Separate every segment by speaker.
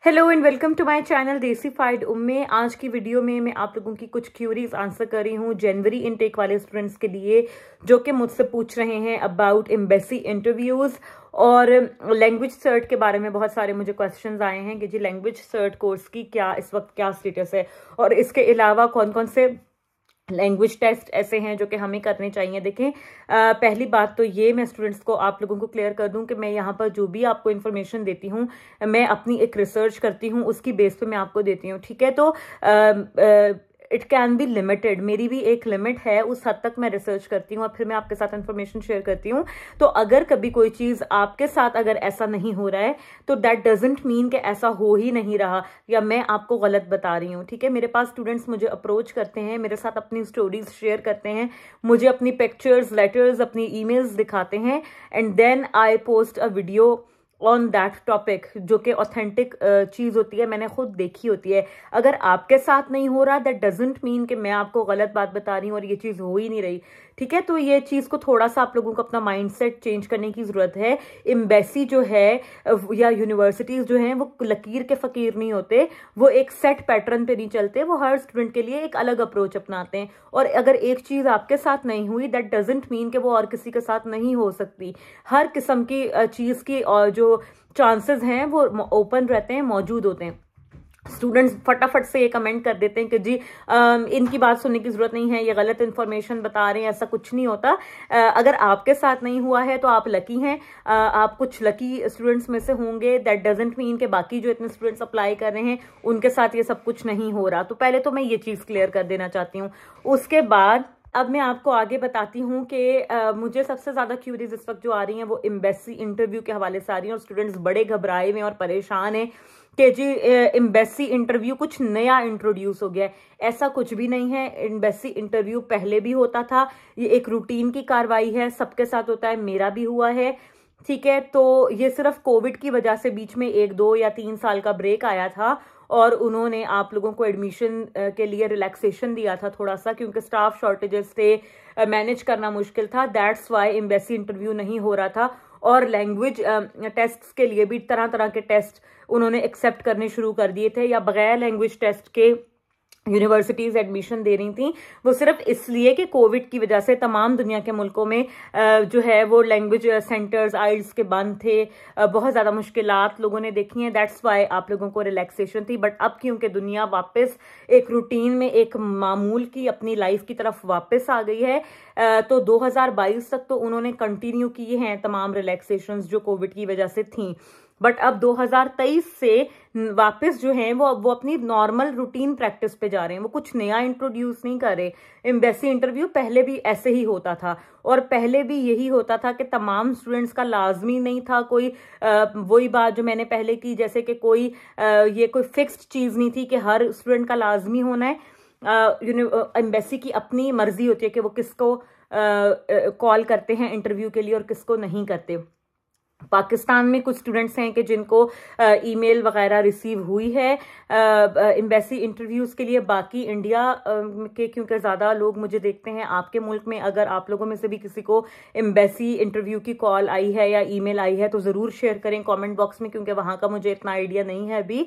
Speaker 1: Hello and welcome to my channel Desified Umme. आज की video में मैं आप लोगों की कुछ क्यूरीज आंसर कर रही हूँ जनवरी इनटेक वाले स्टूडेंट्स के लिए, जो कि मुझसे पूछ रहे हैं अबाउट एम्बेसी इंटरव्यूज और लैंग्वेज सर्ट के बारे में। बहुत सारे मुझे क्वेश्चंस आए हैं कि जी लैंग्वेज सर्ट कोर्स की क्या इस वक्त क्या स्टेटस है, और इसके अलावा कौन कौन से लैंग्वेज टेस्ट ऐसे हैं जो कि हमें करने चाहिए। देखें, पहली बात तो ये मैं स्टूडेंट्स को आप लोगों को क्लियर कर दूं कि मैं यहाँ पर जो भी आपको इन्फॉर्मेशन देती हूँ, मैं अपनी एक रिसर्च करती हूँ, उसकी बेस पे मैं आपको देती हूँ। ठीक है, तो इट कैन बी लिमिटेड, मेरी भी एक लिमिट है, उस हद तक मैं रिसर्च करती हूँ और फिर मैं आपके साथ इन्फॉर्मेशन शेयर करती हूँ। तो अगर कभी कोई चीज आपके साथ अगर ऐसा नहीं हो रहा है तो दैट डजंट मीन कि ऐसा हो ही नहीं रहा या मैं आपको गलत बता रही हूँ। ठीक है, मेरे पास स्टूडेंट्स मुझे अप्रोच करते हैं, मेरे साथ अपनी स्टोरीज शेयर करते हैं, मुझे अपनी पिक्चर्स, लेटर्स, अपनी ईमेल्स दिखाते हैं, and then I post a video on that topic, जो कि ऑथेंटिक चीज होती है, मैंने खुद देखी होती है। अगर आपके साथ नहीं हो रहा दैट डजंट मीन कि मैं आपको गलत बात बता रही हूँ और ये चीज हो ही नहीं रही। ठीक है, तो ये चीज को थोड़ा सा आप लोगों को अपना माइंडसेट चेंज करने की जरूरत है। एम्बेसी जो है या यूनिवर्सिटीज जो हैं वो लकीर के फकीर नहीं होते, वो एक सेट पैटर्न पे नहीं चलते, वो हर स्टूडेंट के लिए एक अलग अप्रोच अपनाते हैं। और अगर एक चीज आपके साथ नहीं हुई दैट डजंट मीन कि वो और किसी के साथ नहीं हो सकती। हर किस्म की चीज की और जो चांसेस हैं वो ओपन रहते हैं, मौजूद होते हैं। स्टूडेंट्स फटाफट से ये कमेंट कर देते हैं कि जी इनकी बात सुनने की जरूरत नहीं है, ये गलत इन्फॉर्मेशन बता रहे हैं, ऐसा कुछ नहीं होता। अगर आपके साथ नहीं हुआ है तो आप लकी हैं, आप कुछ लकी स्टूडेंट्स में से होंगे। दैट डजंट मीन कि बाकी जो इतने स्टूडेंट्स अप्लाई कर रहे हैं उनके साथ ये सब कुछ नहीं हो रहा। तो पहले तो मैं ये चीज क्लियर कर देना चाहती हूँ। उसके बाद अब मैं आपको आगे बताती हूँ कि मुझे सबसे ज्यादा क्यूरीज इस वक्त जो आ रही हैं वो एम्बेसी इंटरव्यू के हवाले से आ रही हैं, और स्टूडेंट्स बड़े घबराए हुए और परेशान हैं कि जी एम्बेसी इंटरव्यू कुछ नया इंट्रोड्यूस हो गया है। ऐसा कुछ भी नहीं है। एम्बेसी इंटरव्यू पहले भी होता था, ये एक रूटीन की कार्रवाई है, सबके साथ होता है, मेरा भी हुआ है। ठीक है, तो ये सिर्फ कोविड की वजह से बीच में 1, 2 या 3 साल का ब्रेक आया था और उन्होंने आप लोगों को एडमिशन के लिए रिलैक्सेशन दिया था थोड़ा सा, क्योंकि स्टाफ शॉर्टेजेस थे, मैनेज करना मुश्किल था। दैट्स वाई एम्बेसी इंटरव्यू नहीं हो रहा था। और लैंग्वेज टेस्ट्स के लिए भी तरह तरह के टेस्ट उन्होंने एक्सेप्ट करने शुरू कर दिए थे, या बगैर लैंग्वेज टेस्ट के यूनिवर्सिटीज एडमिशन दे रही थी। वो सिर्फ इसलिए कि कोविड की वजह से तमाम दुनिया के मुल्कों में जो है वो लैंग्वेज सेंटर्स आइल्स के बंद थे, बहुत ज्यादा मुश्किलात लोगों ने देखी हैं। दैट्स वाई आप लोगों को रिलैक्सेशन थी। बट अब क्योंकि दुनिया वापस एक रूटीन में, एक मामूल की अपनी लाइफ की तरफ वापस आ गई है, तो 2022 तक तो उन्होंने कंटिन्यू किए हैं तमाम रिलैक्सेशंस जो कोविड की वजह से थी। बट अब 2023 से वापस जो है वो अपनी नॉर्मल रूटीन प्रैक्टिस पे जा रहे हैं, वो कुछ नया इंट्रोड्यूस नहीं कर रहे। एम्बेसी इंटरव्यू पहले भी ऐसे ही होता था, और पहले भी यही होता था कि तमाम स्टूडेंट्स का लाजमी नहीं था कोई वही बात जो मैंने पहले की, जैसे कि कोई ये कोई फिक्स्ड चीज नहीं थी कि हर स्टूडेंट का लाजमी होना है। एम्बेसी की अपनी मर्जी होती है कि वो किसको कॉल करते हैं इंटरव्यू के लिए और किसको नहीं करते। पाकिस्तान में कुछ स्टूडेंट्स हैं कि जिनको ईमेल वगैरह रिसीव हुई है एम्बेसी इंटरव्यूज के लिए। बाकी इंडिया के क्योंकि ज़्यादा लोग मुझे देखते हैं आपके मुल्क में, अगर आप लोगों में से भी किसी को एम्बेसी इंटरव्यू की कॉल आई है या ईमेल आई है तो ज़रूर शेयर करें कमेंट बॉक्स में, क्योंकि वहाँ का मुझे इतना आइडिया नहीं है अभी।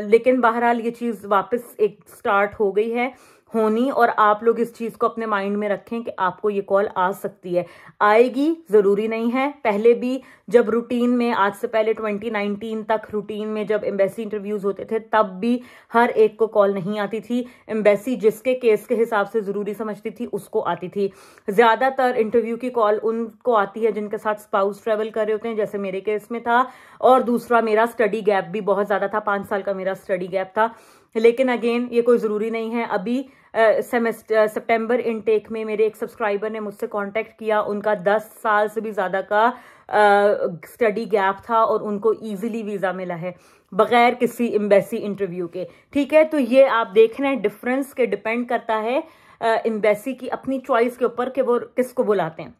Speaker 1: लेकिन बहरहाल ये चीज़ वापस एक स्टार्ट हो गई है होनी, और आप लोग इस चीज को अपने माइंड में रखें कि आपको ये कॉल आ सकती है, आएगी, जरूरी नहीं है। पहले भी जब रूटीन में, आज से पहले 2019 तक रूटीन में जब एम्बेसी इंटरव्यूज होते थे, तब भी हर एक को कॉल नहीं आती थी। एम्बेसी जिसके केस के हिसाब से जरूरी समझती थी उसको आती थी। ज्यादातर इंटरव्यू की कॉल उनको आती है जिनके साथ स्पाउस ट्रेवल कर रहे होते हैं, जैसे मेरे केस में था। और दूसरा, मेरा स्टडी गैप भी बहुत ज्यादा था, 5 साल का मेरा स्टडी गैप था। लेकिन अगेन ये कोई जरूरी नहीं है। अभी सितंबर इनटेक में मेरे एक सब्सक्राइबर ने मुझसे कांटेक्ट किया, उनका 10 साल से भी ज्यादा का स्टडी गैप था और उनको इजीली वीजा मिला है बगैर किसी एम्बेसी इंटरव्यू के। ठीक है, तो ये आप देख रहे हैं डिफरेंस के डिपेंड करता है एम्बेसी की अपनी चॉइस के ऊपर कि वो किसको बुलाते हैं।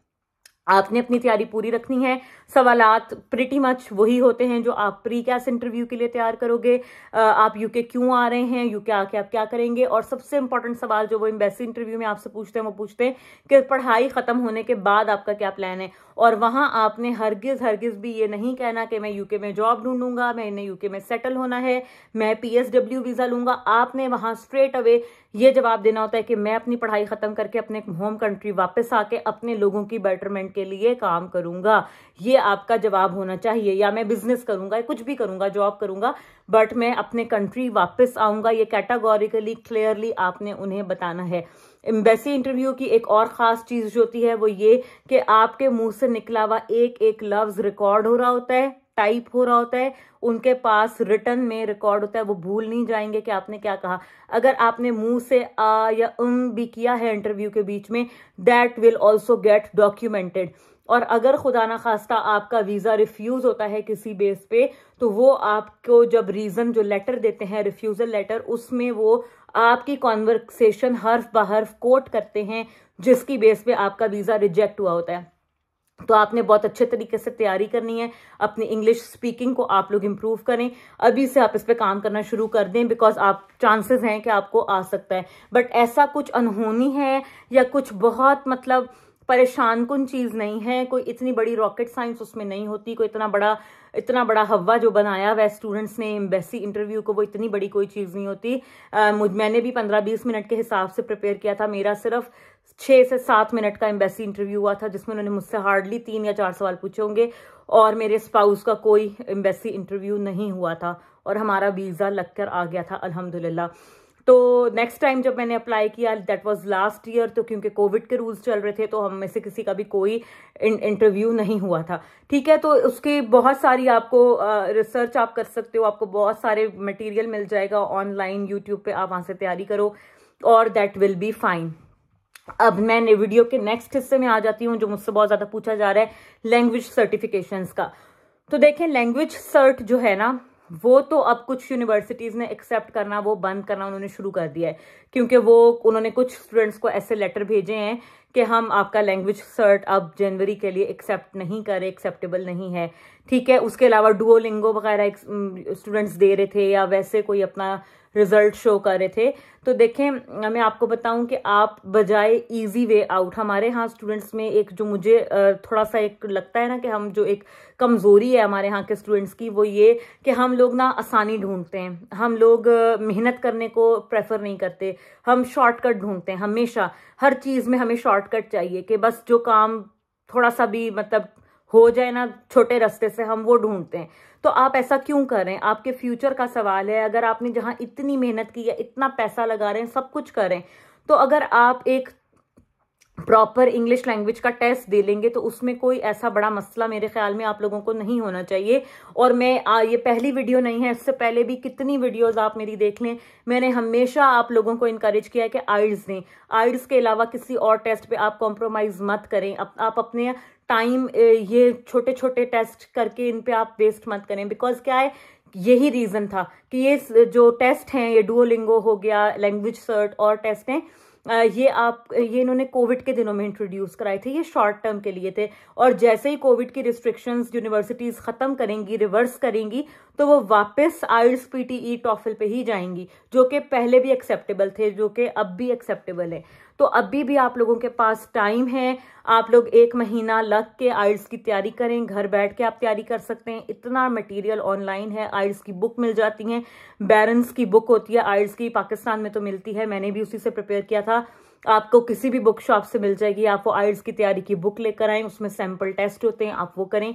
Speaker 1: आपने अपनी तैयारी पूरी रखनी है। सवालात प्रिटी मच वही होते हैं जो आप प्री कैस इंटरव्यू के लिए तैयार करोगे। आप यूके क्यों आ रहे हैं, यूके आके आप क्या करेंगे, और सबसे इंपॉर्टेंट सवाल जो वो एम्बेसी इंटरव्यू में आपसे पूछते हैं वो पूछते हैं कि पढ़ाई खत्म होने के बाद आपका क्या प्लान है। और वहां आपने हरगिज भी ये नहीं कहना कि मैं यूके में जॉब ढूंढूंगा, मैंने यूके में सेटल होना है, मैं PSW वीजा लूंगा। आपने वहां स्ट्रेट अवे ये जवाब देना होता है कि मैं अपनी पढ़ाई खत्म करके अपने होम कंट्री वापस आके अपने लोगों की बेटरमेंट के लिए काम करूंगा, ये आपका जवाब होना चाहिए। या मैं बिजनेस करूंगा, कुछ भी करूंगा, जॉब करूंगा, बट मैं अपने कंट्री वापस आऊंगा, ये कैटेगोरिकली क्लियरली आपने उन्हें बताना है। एम्बेसी इंटरव्यू की एक और खास चीज जो होती है वो ये कि आपके मुंह से निकला हुआ एक एक लफ्ज रिकॉर्ड हो रहा होता है, टाइप हो रहा होता है, उनके पास रिटर्न में रिकॉर्ड होता है, वो भूल नहीं जाएंगे कि आपने क्या कहा। अगर आपने मुंह से आ या भी किया है इंटरव्यू के बीच में, that will also get documented. और अगर खुदा ना खास्ता आपका वीजा रिफ्यूज होता है किसी बेस पे, तो वो आपको जब रीजन जो लेटर देते हैं, रिफ्यूजल लेटर, उसमें वो आपकी कॉन्वर्सेशन हर्फ ब हर्फ कोट करते हैं, जिसकी बेस पे आपका वीजा रिजेक्ट हुआ होता है। तो आपने बहुत अच्छे तरीके से तैयारी करनी है, अपनी इंग्लिश स्पीकिंग को आप लोग इंप्रूव करें। अभी से आप इस पे काम करना शुरू कर दें, बिकॉज आप चांसेस हैं कि आपको आ सकता है। बट ऐसा कुछ अनहोनी है या कुछ बहुत मतलब परेशान कुन चीज नहीं है, कोई इतनी बड़ी रॉकेट साइंस उसमें नहीं होती, कोई इतना बड़ा हवा जो बनाया वह स्टूडेंट्स ने एम्बेसी इंटरव्यू को, वो इतनी बड़ी कोई चीज नहीं होती। मैंने भी 15-20 मिनट के हिसाब से प्रिपेयर किया था। मेरा सिर्फ 6 से 7 मिनट का एम्बेसी इंटरव्यू हुआ था, जिसमें उन्होंने मुझसे हार्डली 3 या 4 सवाल पूछे होंगे, और मेरे स्पाउस का कोई एम्बेसी इंटरव्यू नहीं हुआ था, और हमारा वीजा लगकर आ गया था अल्हम्दुलिल्लाह। तो नेक्स्ट टाइम जब मैंने अप्लाई किया, दैट वाज लास्ट ईयर, तो क्योंकि कोविड के रूल्स चल रहे थे, तो हम में से किसी का भी कोई इंटरव्यू नहीं हुआ था। ठीक है, तो उसके बहुत सारी आपको रिसर्च आप कर सकते हो, आपको बहुत सारे मटेरियल मिल जाएगा ऑनलाइन, यूट्यूब पे, आप वहां से तैयारी करो और दैट विल बी फाइन। अब मैं वीडियो के नेक्स्ट हिस्से में आ जाती हूँ, जो मुझसे बहुत ज्यादा पूछा जा रहा है, लैंग्वेज सर्टिफिकेशंस का। तो देखें, लैंग्वेज सर्ट जो है ना, वो तो अब कुछ यूनिवर्सिटीज ने एक्सेप्ट करना, वो बंद करना उन्होंने शुरू कर दिया है, क्योंकि उन्होंने कुछ स्टूडेंट्स को ऐसे लेटर भेजे हैं कि हम आपका लैंग्वेज सर्ट अब जनवरी के लिए एक्सेप्ट नहीं कर रहे, एक्सेप्टेबल नहीं है। ठीक है, उसके अलावा डुओलिंगो वगैरह स्टूडेंट्स दे रहे थे, या वैसे कोई अपना रिजल्ट शो कर रहे थे। तो देखें, मैं आपको बताऊं कि आप बजाय इजी वे आउट, हमारे यहाँ स्टूडेंट्स में एक जो मुझे थोड़ा सा एक लगता है ना कि हम जो एक कमजोरी है हमारे यहाँ के स्टूडेंट्स की, वो ये कि हम लोग ना आसानी ढूंढते हैं, हम लोग मेहनत करने को प्रेफर नहीं करते, हम शॉर्टकट ढूंढते हैं। हमेशा हर चीज में हमें शॉर्टकट चाहिए कि बस जो काम थोड़ा सा भी मतलब हो जाए ना छोटे रास्ते से, हम वो ढूंढते हैं। तो आप ऐसा क्यों कर रहे हैं? आपके फ्यूचर का सवाल है। अगर आपने जहां इतनी मेहनत की है, इतना पैसा लगा रहे हैं, सब कुछ कर रहे हैं, तो अगर आप एक प्रॉपर इंग्लिश लैंग्वेज का टेस्ट दे लेंगे तो उसमें कोई ऐसा बड़ा मसला मेरे ख्याल में आप लोगों को नहीं होना चाहिए। और मैं ये पहली वीडियो नहीं है, इससे पहले भी कितनी वीडियोस आप मेरी देख लें, मैंने हमेशा आप लोगों को इनकरेज किया है कि आइल्स दें। आइल्स के अलावा किसी और टेस्ट पे आप कॉम्प्रोमाइज मत करें। आप अपने टाइम ये छोटे छोटे टेस्ट करके इन पे आप वेस्ट मत करें, बिकॉज क्या है, यही रीजन था कि ये जो टेस्ट हैं, ये डुओलिंगो हो गया, लैंग्वेज सर्ट और टेस्ट हैं, ये इन्होंने कोविड के दिनों में इंट्रोड्यूस कराए थे, ये शॉर्ट टर्म के लिए थे। और जैसे ही कोविड की रिस्ट्रिक्शंस यूनिवर्सिटीज खत्म करेंगी, रिवर्स करेंगी, तो वो वापस आइल्स, पीटीई, टॉफल पे ही जाएंगी, जो कि पहले भी एक्सेप्टेबल थे, जो कि अब भी एक्सेप्टेबल है। तो अभी भी आप लोगों के पास टाइम है, आप लोग 1 महीना लग के आइल्स की तैयारी करें, घर बैठ के आप तैयारी कर सकते हैं। इतना मटेरियल ऑनलाइन है, आइल्स की बुक मिल जाती हैं, बैरन्स की बुक होती है आइल्स की, पाकिस्तान में तो मिलती है, मैंने भी उसी से प्रिपेयर किया था। आपको किसी भी बुक शॉप से मिल जाएगी, आप वो आइल्स की तैयारी की बुक लेकर आएं, उसमें सैंपल टेस्ट होते हैं, आप वो करें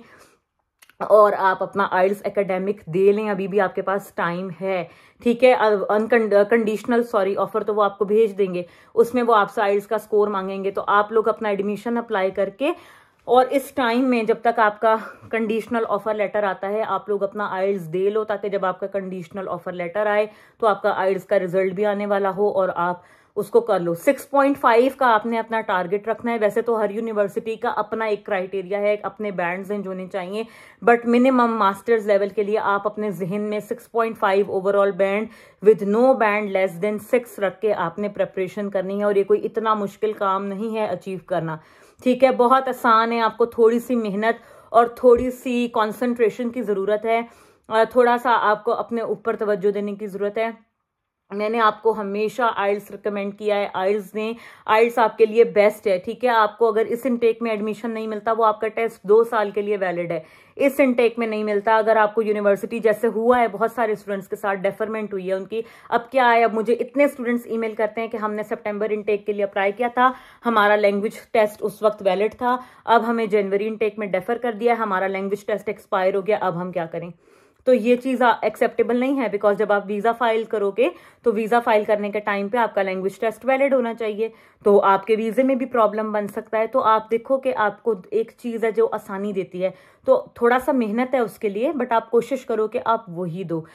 Speaker 1: और आप अपना आइल्स एकेडमिक दे लें। अभी भी आपके पास टाइम है, ठीक है। अनकंडीशनल ऑफर तो वो आपको भेज देंगे, उसमें वो आपसे आइल्स का स्कोर मांगेंगे, तो आप लोग अपना एडमिशन अप्लाई करके, और इस टाइम में जब तक आपका कंडीशनल ऑफर लेटर आता है, आप लोग अपना आइल्स दे लो, ताकि जब आपका कंडीशनल ऑफर लेटर आए तो आपका आइल्स का रिजल्ट भी आने वाला हो और आप उसको कर लो। 6.5 का आपने अपना टारगेट रखना है। वैसे तो हर यूनिवर्सिटी का अपना एक क्राइटेरिया है, अपने बैंड्स हैं जो उन्हें चाहिए, बट मिनिमम मास्टर्स लेवल के लिए आप अपने जहन में 6.5 overall band with no band less than 6 रख के आपने प्रेपरेशन करनी है। और ये कोई इतना मुश्किल काम नहीं है अचीव करना, ठीक है, बहुत आसान है। आपको थोड़ी सी मेहनत और थोड़ी सी कॉन्सेंट्रेशन की जरूरत है, थोड़ा सा आपको अपने ऊपर तवज्जो देने की जरूरत है। मैंने आपको हमेशा आइल्स रिकमेंड किया है, आइल्स ने, आइल्स आपके लिए बेस्ट है, ठीक है। आपको अगर इस इनटेक में एडमिशन नहीं मिलता, वो आपका टेस्ट 2 साल के लिए वैलिड है, इस इनटेक में नहीं मिलता। अगर आपको यूनिवर्सिटी, जैसे हुआ है बहुत सारे स्टूडेंट्स के साथ, डेफरमेंट हुई है उनकी, अब क्या है, अब मुझे इतने स्टूडेंट्स ईमेल करते हैं कि हमने सितंबर इनटेक के लिए अप्लाई किया था, हमारा लैंग्वेज टेस्ट उस वक्त वैलिड था, अब हमें जनवरी इनटेक में डेफर कर दिया, हमारा लैंग्वेज टेस्ट एक्सपायर हो गया, अब हम क्या करें। तो ये चीज़ एक्सेप्टेबल नहीं है, बिकॉज जब आप वीज़ा फाइल करोगे तो वीज़ा फाइल करने के टाइम पे आपका लैंग्वेज टेस्ट वैलिड होना चाहिए, तो आपके वीज़े में भी प्रॉब्लम बन सकता है। तो आप देखो कि आपको एक चीज़ है जो आसानी देती है, तो थोड़ा सा मेहनत है उसके लिए, बट आप कोशिश करो कि आप वही दो।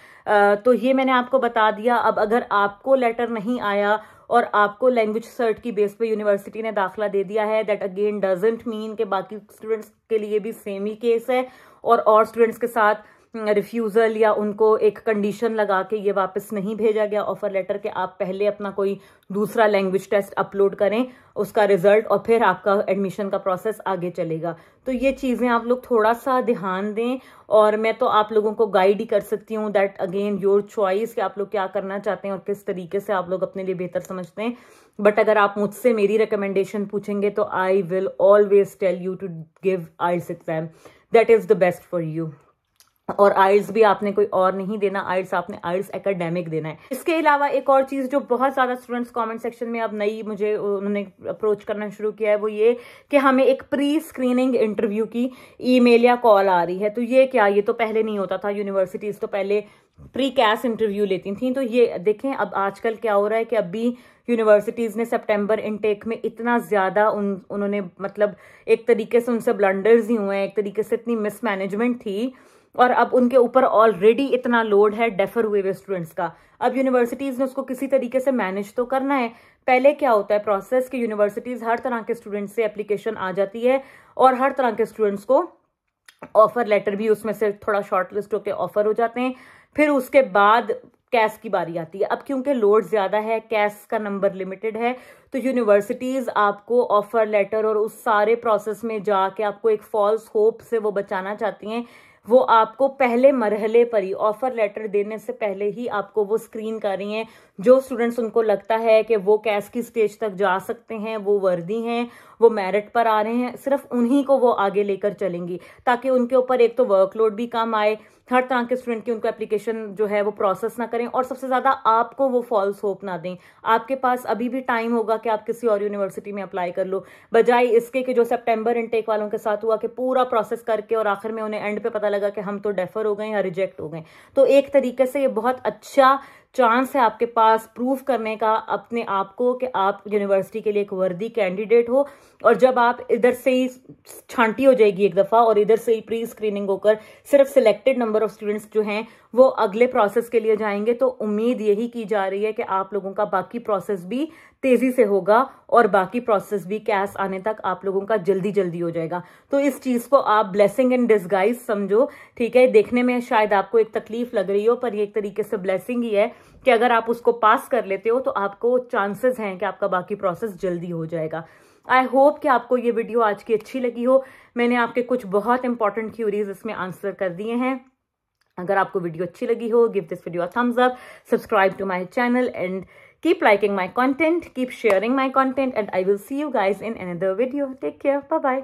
Speaker 1: तो ये मैंने आपको बता दिया। अब अगर आपको लेटर नहीं आया और आपको लैंग्वेज सर्ट की बेस पे यूनिवर्सिटी ने दाखिला दे दिया है, दैट अगेन डजंट मीन कि बाकी स्टूडेंट्स के लिए भी सेम ही केस है, और स्टूडेंट्स के साथ रिफ्यूज़ल या उनको एक कंडीशन लगा के ये वापस नहीं भेजा गया ऑफर लेटर के आप पहले अपना कोई दूसरा लैंग्वेज टेस्ट अपलोड करें, उसका रिजल्ट, और फिर आपका एडमिशन का प्रोसेस आगे चलेगा। तो ये चीज़ें आप लोग थोड़ा सा ध्यान दें, और मैं तो आप लोगों को गाइड ही कर सकती हूँ, दैट अगेन योर चॉइस कि आप लोग क्या करना चाहते हैं और किस तरीके से आप लोग अपने लिए बेहतर समझते हैं। बट अगर आप मुझसे मेरी रिकमेंडेशन पूछेंगे तो I will always tell you to give IELTS exam, that is the best for you. और आइल्स भी आपने कोई और नहीं देना, आइल्स आपने आइल्स एकेडमिक देना है। इसके अलावा एक और चीज जो बहुत ज्यादा स्टूडेंट्स कमेंट सेक्शन में अब नई मुझे उन्होंने अप्रोच करना शुरू किया है, वो ये कि हमें एक प्री स्क्रीनिंग इंटरव्यू की ईमेल या कॉल आ रही है। तो ये क्या, ये तो पहले नहीं होता था, यूनिवर्सिटीज तो पहले प्री कैस इंटरव्यू लेती थी। तो ये देखें अब आजकल क्या हो रहा है कि अभी यूनिवर्सिटीज ने सितंबर इनटेक में इतना ज्यादा उन्होंने मतलब एक तरीके से उनसे ब्लंडर्स ही हुए हैं, एक तरीके से इतनी मिसमैनेजमेंट थी, और अब उनके ऊपर ऑलरेडी इतना लोड है डेफर हुए हुए स्टूडेंट्स का। अब यूनिवर्सिटीज ने उसको किसी तरीके से मैनेज तो करना है। पहले क्या होता है प्रोसेस कि यूनिवर्सिटीज हर तरह के स्टूडेंट्स से एप्लीकेशन आ जाती है, और हर तरह के स्टूडेंट्स को ऑफर लेटर भी उसमें से थोड़ा शॉर्ट लिस्ट होकर ऑफर हो जाते हैं। फिर उसके बाद कैस की बारी आती है। अब क्योंकि लोड ज्यादा है, कैस का नंबर लिमिटेड है, तो यूनिवर्सिटीज आपको ऑफर लेटर और उस सारे प्रोसेस में जाके आपको एक फॉल्स होप से वो बचाना चाहती हैं। वो आपको पहले मरहले पर ही, ऑफर लेटर देने से पहले ही आपको वो स्क्रीन कर रही हैं। जो स्टूडेंट्स उनको लगता है कि वो कैस की स्टेज तक जा सकते हैं, वो वर्दी हैं, वो मेरिट पर आ रहे हैं, सिर्फ उन्हीं को वो आगे लेकर चलेंगी, ताकि उनके ऊपर एक तो वर्कलोड भी कम आए, हर तरह के स्टूडेंट की उनको एप्लीकेशन जो है वो प्रोसेस ना करें, और सबसे ज्यादा आपको वो फॉल्स होप ना दें। आपके पास अभी भी टाइम होगा कि आप किसी और यूनिवर्सिटी में अप्लाई कर लो, बजाय इसके कि जो सितंबर इनटेक वालों के साथ हुआ कि पूरा प्रोसेस करके और आखिर में उन्हें एंड पे पता लगा कि हम तो डेफर हो गए या रिजेक्ट हो गए। तो एक तरीके से ये बहुत अच्छा चांस है आपके पास प्रूव करने का अपने आप को कि आप यूनिवर्सिटी के लिए एक वर्दी कैंडिडेट हो। और जब आप इधर से ही छांटी हो जाएगी एक दफा, और इधर से ही प्री स्क्रीनिंग होकर सिर्फ सिलेक्टेड नंबर ऑफ स्टूडेंट्स जो हैं वो अगले प्रोसेस के लिए जाएंगे, तो उम्मीद यही की जा रही है कि आप लोगों का बाकी प्रोसेस भी तेजी से होगा, और बाकी प्रोसेस भी कैस आने तक आप लोगों का जल्दी जल्दी हो जाएगा। तो इस चीज को आप ब्लेसिंग इन डिस्गाइज समझो, ठीक है। देखने में शायद आपको एक तकलीफ लग रही हो, पर ये एक तरीके से ब्लेसिंग ही है कि अगर आप उसको पास कर लेते हो तो आपको चांसेस हैं कि आपका बाकी प्रोसेस जल्दी हो जाएगा। आई होप कि आपको ये वीडियो आज की अच्छी लगी हो। मैंने आपके कुछ बहुत इंपॉर्टेंट क्यूरीज इसमें आंसर कर दिए हैं। अगर आपको वीडियो अच्छी लगी हो, give this video a thumbs up, subscribe to my channel and keep liking my content, keep sharing my content, and I will see you guys in another video. Take care. Bye bye.